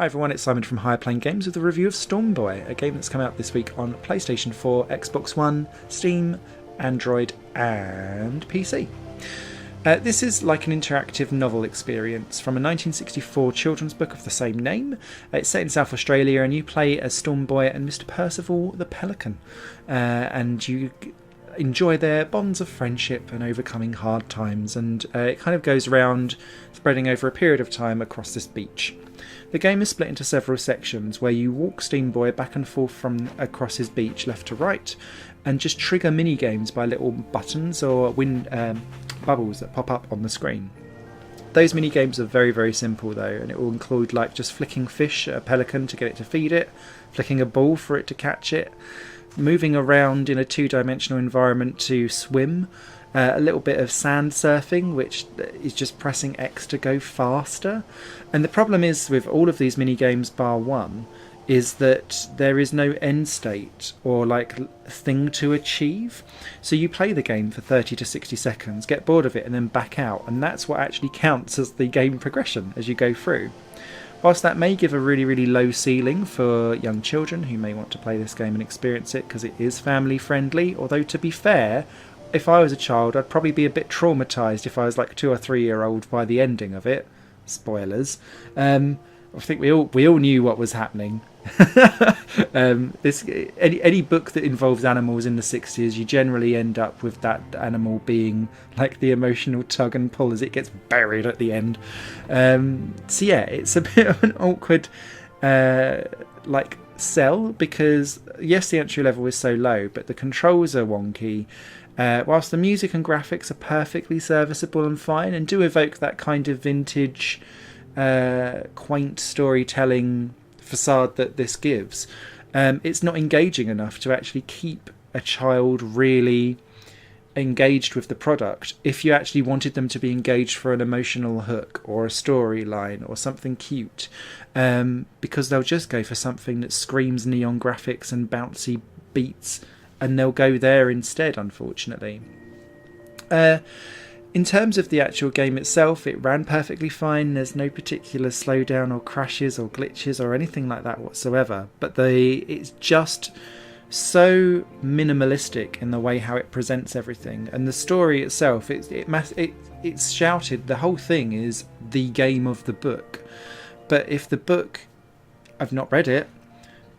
Hi everyone, it's Simon from Higher Plane Games with a review of Stormboy, a game that's come out this week on PlayStation 4, Xbox One, Steam, Android and PC. This is like an interactive novel experience from a 1964 children's book of the same name. It's set in South Australia and you play as Stormboy and Mr. Percival the Pelican, and you enjoy their bonds of friendship and overcoming hard times, and it kind of goes around spreading over a period of time across this beach. The game is split into several sections where you walk Steamboy back and forth from across his beach left to right and just trigger mini games by little buttons or wind bubbles that pop up on the screen. Those mini games are very, very simple though, and it will include like just flicking fish at a pelican to get it to feed it, flicking a ball for it to catch it, moving around in a two-dimensional environment to swim, a little bit of sand surfing, which is just pressing X to go faster. And the problem is with all of these mini games bar one is that there is no end state or like thing to achieve. So you play the game for 30 to 60 seconds, get bored of it and then back out, and that's what actually counts as the game progression as you go through. Whilst that may give a really, really low ceiling for young children who may want to play this game and experience it because it is family friendly, although to be fair, if I was a child I'd probably be a bit traumatised if I was like 2 or 3 year old by the ending of it. Spoilers. I think we all knew what was happening. Any book that involves animals in the 60s, you generally end up with that animal being like the emotional tug and pull as it gets buried at the end. So yeah, it's a bit of an awkward like sell, because yes, the entry level is so low, but the controls are wonky. Whilst the music and graphics are perfectly serviceable and fine and do evoke that kind of vintage quaint storytelling facade that this gives, it's not engaging enough to actually keep a child really engaged with the product if you actually wanted them to be engaged for an emotional hook or a storyline or something cute, because they'll just go for something that screams neon graphics and bouncy beats, and they'll go there instead, unfortunately. In terms of the actual game itself, it ran perfectly fine. There's no particular slowdown or crashes or glitches or anything like that whatsoever. But it's just so minimalistic in the way how it presents everything. And the story itself, it's shouted, the whole thing is the game of the book. But if the book, I've not read it,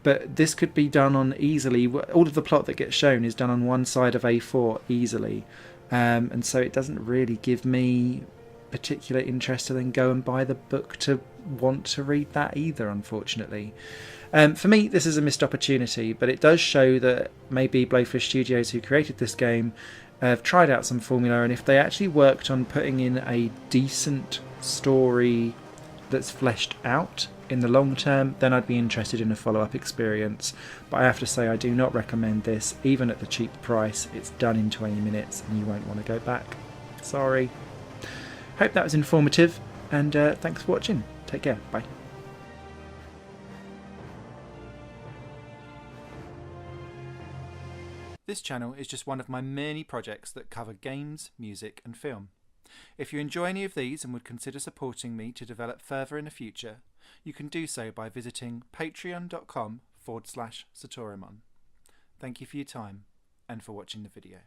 but this could be done on easily. All of the plot that gets shown is done on one side of A4 easily. And so it doesn't really give me particular interest to then go and buy the book to want to read that either, unfortunately. For me, this is a missed opportunity, but it does show that maybe Blowfish Studios, who created this game, have tried out some formula, and if they actually worked on putting in a decent story that's fleshed out in the long term, then I'd be interested in a follow-up experience. But I have to say, I do not recommend this, even at the cheap price. It's done in 20 minutes and you won't want to go back. Sorry. Hope that was informative, and thanks for watching. Take care. Bye. This channel is just one of my many projects that cover games, music and film. If you enjoy any of these and would consider supporting me to develop further in the future, you can do so by visiting patreon.com/Satorimon. Thank you for your time and for watching the video.